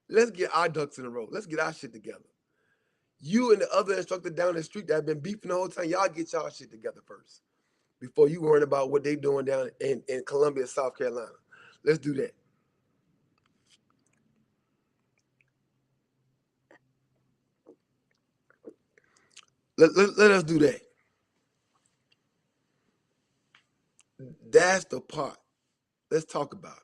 let's get our ducks in a row. Let's get our shit together. You and the other instructor down the street that have been beefing the whole time, y'all get y'all shit together first. Before you worrying about what they doing down in Columbia, South Carolina. Let's do that. Let us do that. That's the part. Let's talk about it.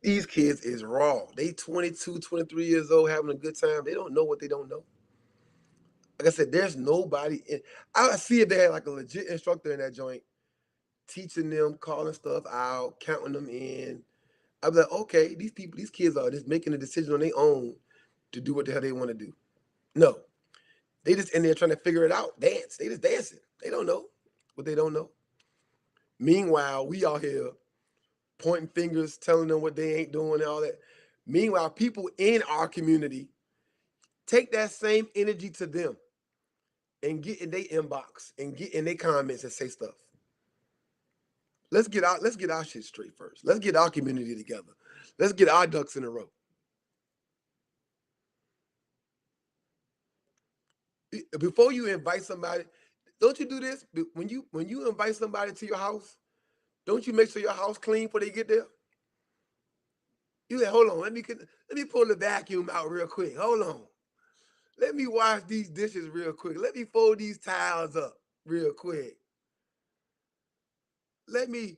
These kids is raw. They 22, 23 years old having a good time. They don't know what they don't know. Like I said, there's nobody in. I see if they had like a legit instructor in that joint teaching them, calling stuff out, counting them in. I'd be like, okay, these kids are just making a decision on their own to do what the hell they want to do. No, they just in there trying to figure it out. Dance. They just dancing. They don't know what they don't know. Meanwhile, we out here pointing fingers, telling them what they ain't doing and all that. Meanwhile, people in our community take that same energy to them and get in their inbox and get in their comments and say stuff. Let's get our shit straight first. Let's get our community together. Let's get our ducks in a row. Before you invite somebody, don't you do this? When you invite somebody to your house, don't you make sure your house clean before they get there? You like, hold on, let me pull the vacuum out real quick. Hold on. Let me wash these dishes real quick. Let me fold these towels up real quick. Let me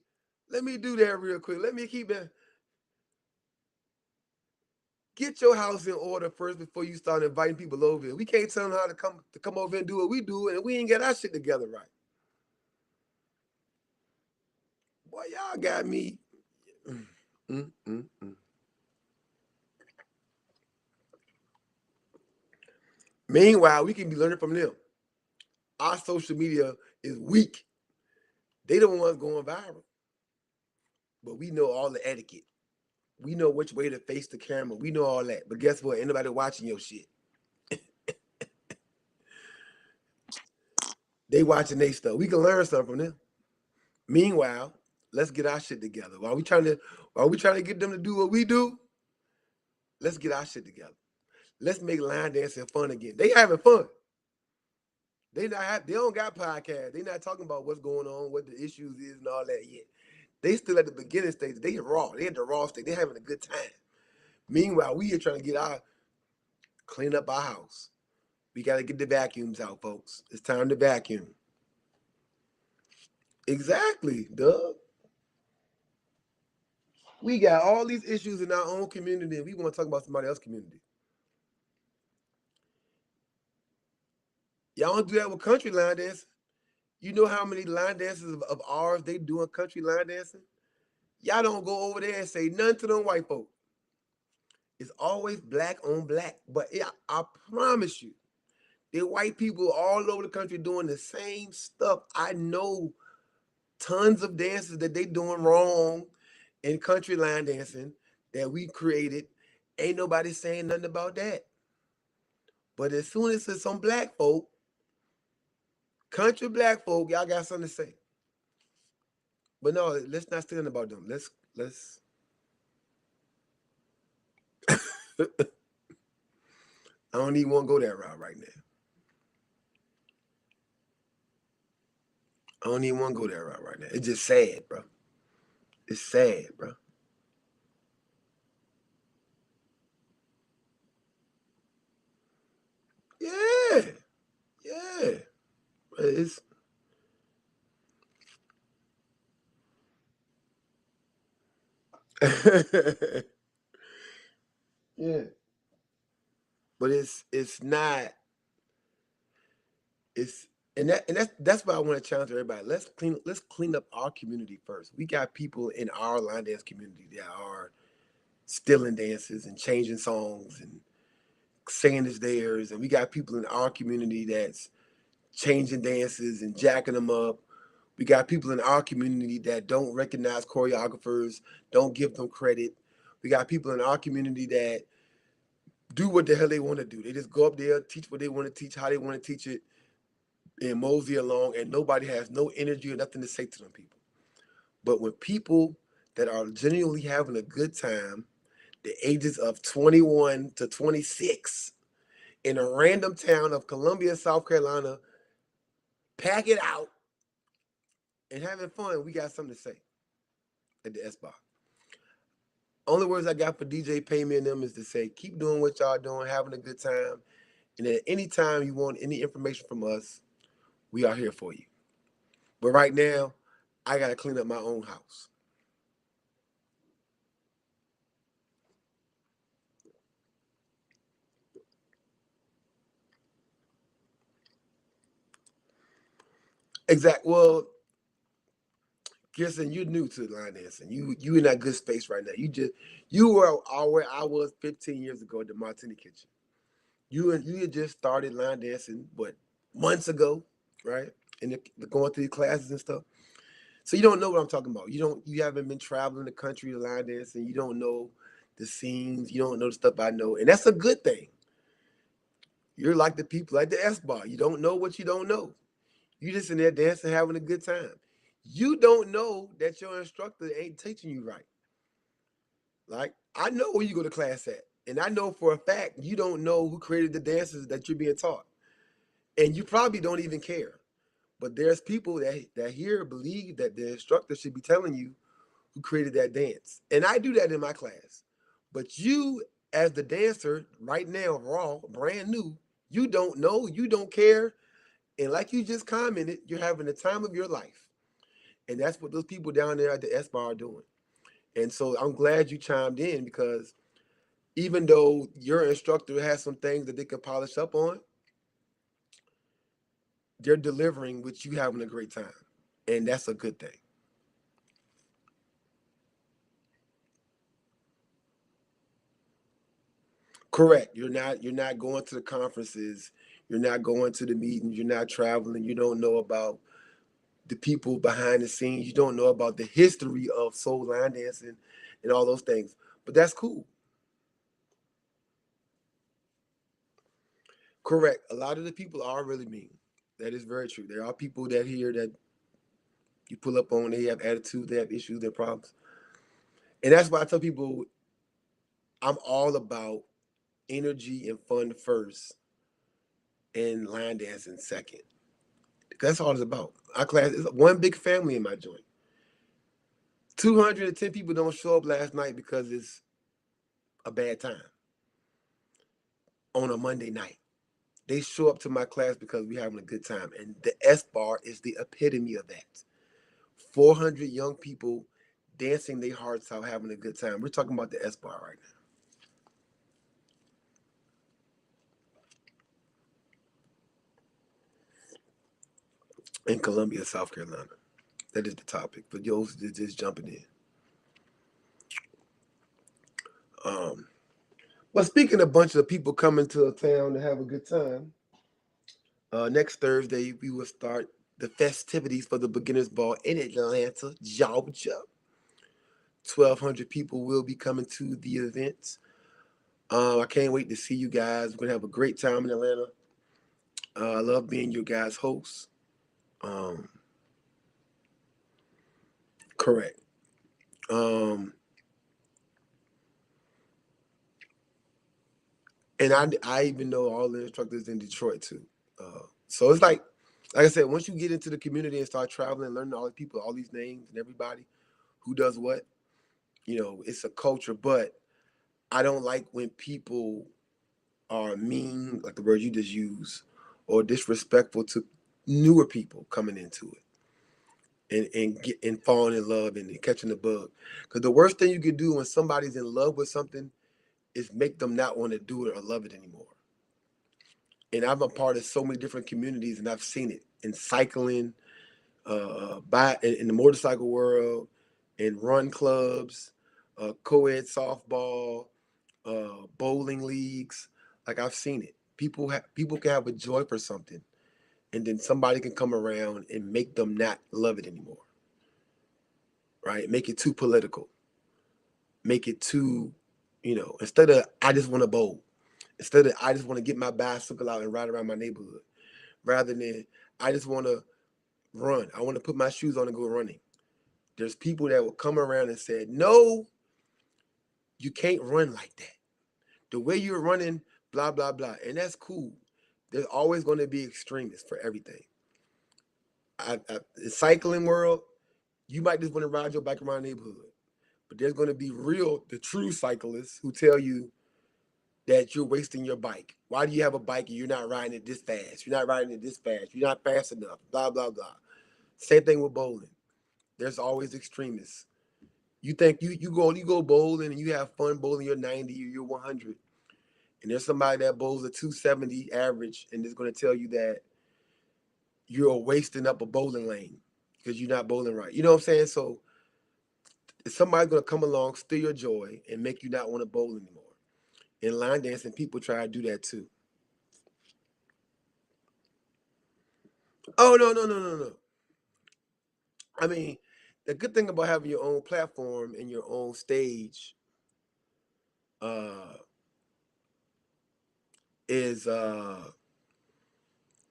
let me do that real quick. Let me keep that. Get your house in order first before you start inviting people over here. We can't tell them how to come over and do what we do, and we ain't got our shit together right. Boy, y'all got me. Mm, mm, mm, mm. Meanwhile, we can be learning from them. Our social media is weak. They the ones going viral, but we know all the etiquette. We know which way to face the camera. We know all that. But guess what? Ain't nobody watching your shit. They watching they stuff. We can learn something from them. Meanwhile, let's get our shit together. While we trying to get them to do what we do, let's get our shit together. Let's make line dancing fun again. They having fun. They don't got podcasts. They not talking about what's going on, what the issues is, and all that yet. They still at the beginning stage. They raw. They at the raw stage. They having a good time. Meanwhile, we here trying to clean up our house. We got to get the vacuums out, folks. It's time to vacuum. Exactly, Doug. We got all these issues in our own community, and we want to talk about somebody else's community. Y'all don't do that with country line dancing. You know how many line dances of ours they doing country line dancing? Y'all don't go over there and say nothing to them white folk. It's always black on black. But yeah, I promise you, there are white people all over the country doing the same stuff. I know tons of dances that they doing wrong in country line dancing that we created. Ain't nobody saying nothing about that. But as soon as it's some black folk, country black folk, y'all got something to say. But no, let's not say nothing about them. Let's I don't even want to go that route right now. I don't even want to go that route right now. It's just sad, bro. It's sad, bro. Yeah, yeah. It's yeah, but it's not. It's and that's why I want to challenge everybody. Let's clean up our community first. We got people in our line dance community that are stealing dances and changing songs and saying it's theirs, and we got people in our community that's changing dances and jacking them up. We got people in our community that don't recognize choreographers, don't give them credit. We got people in our community that do what the hell they want to do. They just go up there, teach what they want to teach, how they want to teach it, and mosey along, and nobody has no energy or nothing to say to them people. But when people that are genuinely having a good time, the ages of 21 to 26, in a random town of Columbia, South Carolina, pack it out and having fun, we got something to say at the Sbar. Only words I got for DJ Payme and them is to say, keep doing what y'all doing, having a good time. And at any time you want any information from us, we are here for you. But right now, I got to clean up my own house. Exact. Well, Kirsten, you're new to line dancing. You in that good space right now. You were where I was 15 years ago at the Martini Kitchen. You had just started line dancing what months ago, right? And going through the classes and stuff. So you don't know what I'm talking about. You haven't been traveling the country to line dancing. You don't know the scenes. You don't know the stuff I know, and that's a good thing. You're like the people at the S bar. You don't know what you don't know. You just in there dancing, having a good time. You don't know that your instructor ain't teaching you right. Like I know where you go to class at, and I know for a fact you don't know who created the dances that you're being taught. And you probably don't even care. But there's people that here believe that the instructor should be telling you who created that dance. And I do that in my class. But you, as the dancer, right now, raw, brand new, you don't know, you don't care. And like you just commented, you're having the time of your life. And that's what those people down there at the Sbar are doing. And so I'm glad you chimed in, because even though your instructor has some things that they can polish up on, they're delivering with you having a great time. And that's a good thing. Correct. You're not going to the conferences, you're not going to the meetings, you're not traveling, you don't know about the people behind the scenes, you don't know about the history of soul line dancing and all those things. But that's cool. Correct. A lot of the people are really mean. That is very true. There are people that here that you pull up on, they have attitude, they have issues, they have problems. And that's why I tell people I'm all about energy and fun first and line dancing second. That's all it's about. Our class is one big family in my joint. 210 people don't show up last night because it's a bad time on a Monday night. They show up to my class because we're having a good time. And the S Bar is the epitome of that. 400 young people dancing their hearts out, having a good time. We're talking about the S Bar right now in Columbia, South Carolina. That is the topic. But yours is just jumping in. Um, but speaking of a bunch of people coming to a town to have a good time, next Thursday we will start the festivities for the Beginners Ball in Atlanta, Georgia. 1,200 people will be coming to the event. I can't wait to see you guys. We're gonna have a great time in Atlanta. I love being your guys' host. Um, correct. Um, and I even know all the instructors in Detroit too. So it's like I said, once you get into the community and start traveling, learning all the people, all these names, and everybody who does what, it's a culture. But I don't like when people are mean, like the word you just used, or disrespectful to newer people coming into it. And falling in love and catching the bug. Because the worst thing you could do when somebody's in love with something is make them not want to do it or love it anymore. And I'm a part of so many different communities, and I've seen it in cycling, in the motorcycle world, in run clubs, co-ed softball, bowling leagues. Like I've seen it. People can have a joy for something, and then somebody can come around and make them not love it anymore. Right? Make it too political. Make it too, instead of I just want to bowl, instead of I just want to get my bicycle out and ride around my neighborhood, rather than I just want to run. I want to put my shoes on and go running. There's people that will come around and say, no, you can't run like that. The way you're running, blah, blah, blah. And that's cool. There's always going to be extremists for everything. The cycling world, you might just want to ride your bike around the neighborhood. But there's going to be the true cyclists who tell you that you're wasting your bike. Why do you have a bike and you're not riding it this fast? You're not riding it this fast. You're not fast enough. Blah, blah, blah. Same thing with bowling. There's always extremists. You think you go bowling and you have fun bowling, you're 90 or you're 100. And there's somebody that bowls a 270 average and is going to tell you that you're wasting up a bowling lane because you're not bowling right. You know what I'm saying? So somebody's going to come along, steal your joy, and make you not want to bowl anymore. In line dancing, people try to do that too. Oh, no, no, no, no, no. I mean, the good thing about having your own platform and your own stage uh, is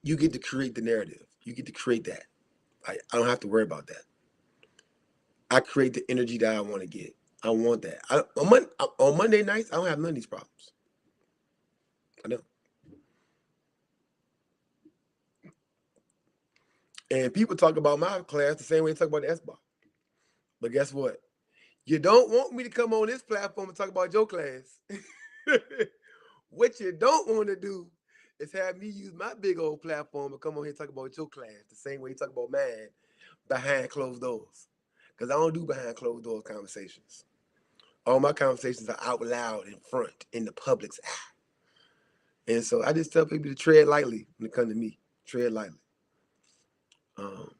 you get to create the narrative. You get to create that. I don't have to worry about that. I create the energy that I want to get. I want that. On Monday nights, I don't have none of these problems. I don't. And people talk about my class the same way they talk about the Sbar. But guess what? You don't want me to come on this platform and talk about your class. What you don't want to do is have me use my big old platform and come on here and talk about your class the same way you talk about mine behind closed doors. Because I don't do behind closed doors conversations. All my conversations are out loud in front in the public's eye. And so I just tell people to tread lightly when it comes to me. Tread lightly. Um,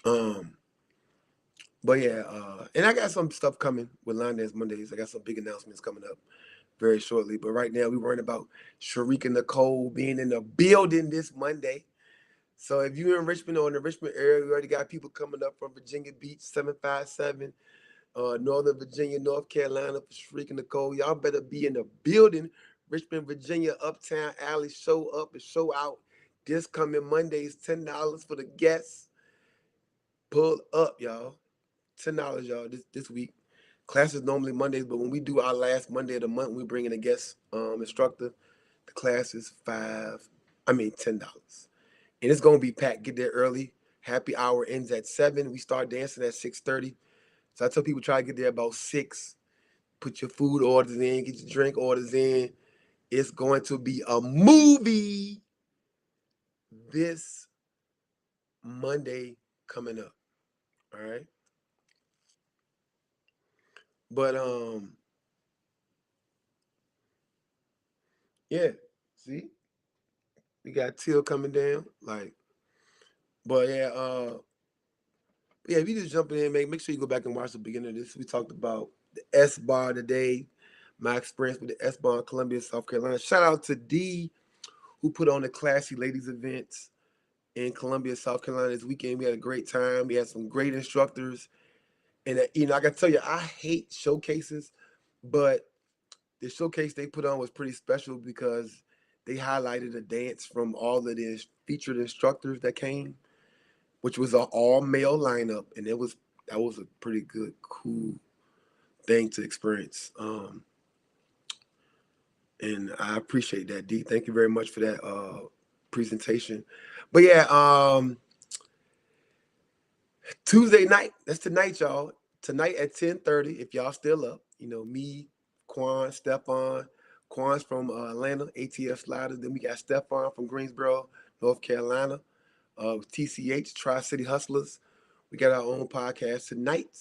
um, but yeah, and I got some stuff coming with Line Dance Mondays. I got some big announcements coming up very shortly. But right now, we're worrying about Sharika Nicole being in the building this Monday. So if you're in Richmond or in the Richmond area, we already got people coming up from Virginia Beach, 757, Northern Virginia, North Carolina for Sharika Nicole. Y'all better be in the building. Richmond, Virginia, Uptown Alley, show up and show out. This coming Monday is $10 for the guests. Pull up, y'all. $10, y'all, this week. Class is normally Mondays, but when we do our last Monday of the month, we bring in a guest instructor. The class is $10. And it's gonna be packed. Get there early. Happy hour ends at 7. We start dancing at 6:30. So I tell people try to get there about 6. Put your food orders in, get your drink orders in. It's going to be a movie this Monday coming up. All right. But yeah, see, we got Till coming down. Like, but yeah, yeah, if you just jump in, make sure you go back and watch the beginning of this. We talked about the Sbar today, my experience with the Sbar in Columbia, South Carolina. Shout out to D, who put on the Classy Ladies events in Columbia, South Carolina this weekend. We had a great time. We had some great instructors. And, I got to tell you, I hate showcases, but the showcase they put on was pretty special because they highlighted a dance from all of the featured instructors that came, which was an all-male lineup. And that was a pretty good, cool thing to experience. And I appreciate that, D. Thank you very much for that presentation. But yeah, Tuesday night. That's tonight, y'all. Tonight at 10:30. If y'all still up, me, Quan, Stephon. Quan's from Atlanta, ATF Sliders. Then we got Stephon from Greensboro, North Carolina. TCH, Tri-City Hustlers. We got our own podcast tonight.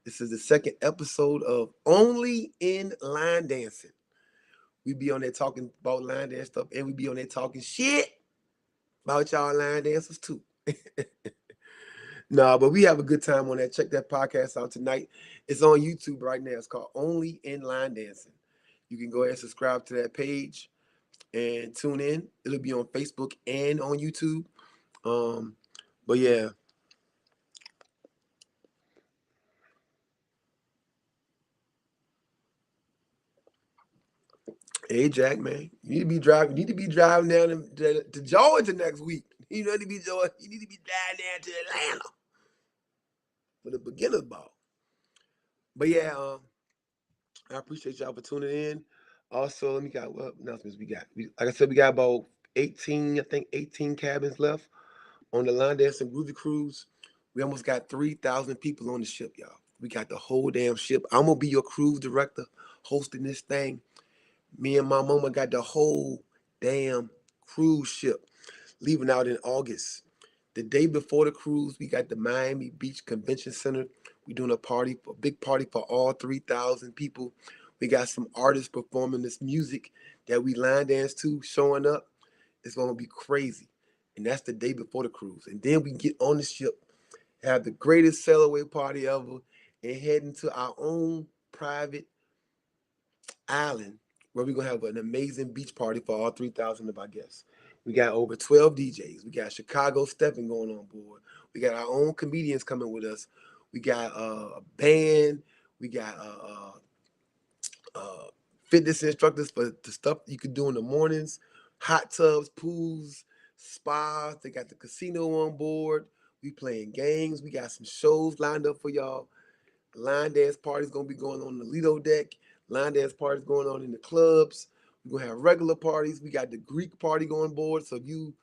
This is the second episode of Only in Line Dancing. We be on there talking about line dance stuff, and we be on there talking shit about y'all line dancers too. Nah, but we have a good time on that. Check that podcast out tonight. It's on YouTube right now. It's called Only in Line Dancing. You can go ahead and subscribe to that page and tune in. It'll be on Facebook and on YouTube. But yeah. Hey Jack, man, you need to be driving. You need to be driving down to Georgia next week. You need to be Georgia. You need to be driving down to Atlanta for the beginners ball. But yeah, I appreciate y'all for tuning in. Also, let me got what announcements we got. Like I said, we got about 18, I think 18 cabins left on the Line Dance and Groovy Cruise. We almost got 3,000 people on the ship, y'all. We got the whole damn ship. I'm gonna be your cruise director hosting this thing. Me and my mama got the whole damn cruise ship leaving out in August. The day before the cruise, we got the Miami Beach Convention Center. We doing a big party for all 3,000 people. We got some artists performing this music that we line dance to, showing up. It's gonna be crazy. And that's the day before the cruise. And then we get on the ship, have the greatest sail away party ever, and head into our own private island where we're gonna have an amazing beach party for all 3,000 of our guests. We got over 12 DJs. We got Chicago Stepping going on board. We got our own comedians coming with us. We got a band. We got fitness instructors for the stuff you can do in the mornings, hot tubs, pools, spas. They got the casino on board. We playing games. We got some shows lined up for y'all. Line dance parties gonna be going on the Lido deck. Line dance parties going on in the clubs. We're gonna have regular parties. We got the Greek party going board. So if you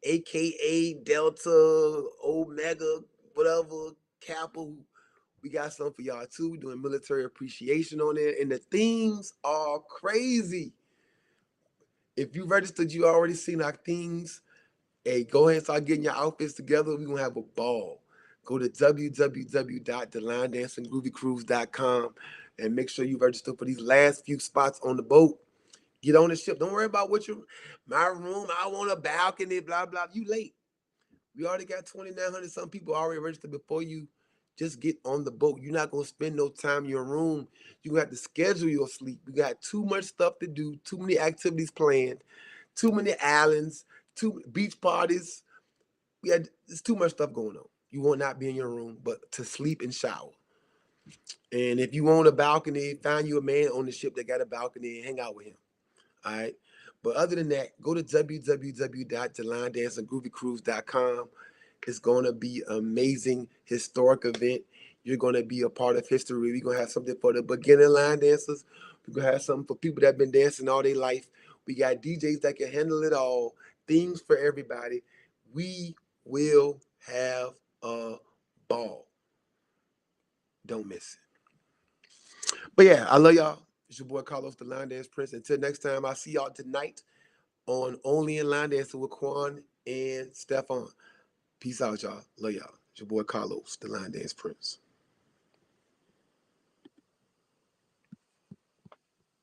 AKA Delta, Omega, whatever, Kappa. We got something for y'all too. We're doing military appreciation on there. And the themes are crazy. If you registered, you already seen our themes. Hey, go ahead and start getting your outfits together. We're going to have a ball. Go to www.thelinedancinggroovycruise.com and make sure you register for these last few spots on the boat. Get on the ship. Don't worry about my room, I want a balcony, blah, blah. You late. We already got 2,900 some people already registered before you. Just get on the boat. You're not going to spend no time in your room. You're going to have to schedule your sleep. You got too much stuff to do, too many activities planned, too many islands, too beach parties. There's too much stuff going on. You will not be in your room, but to sleep and shower. And if you want a balcony, find you a man on the ship that got a balcony and hang out with him. All right. But other than that, go to www.thelinedancinggroovycruise.com. It's going to be an amazing historic event. You're going to be a part of history. We're going to have something for the beginner line dancers. We're going to have something for people that have been dancing all their life. We got DJs that can handle it all, themes for everybody. We will have a ball. Don't miss it. But yeah, I love y'all. It's your boy Carlos, the Line Dance Prince. Until next time, I'll see y'all tonight on Only in Line Dancing with Quan and Stefan. Peace out, y'all. Love y'all. It's your boy Carlos, the Line Dance Prince.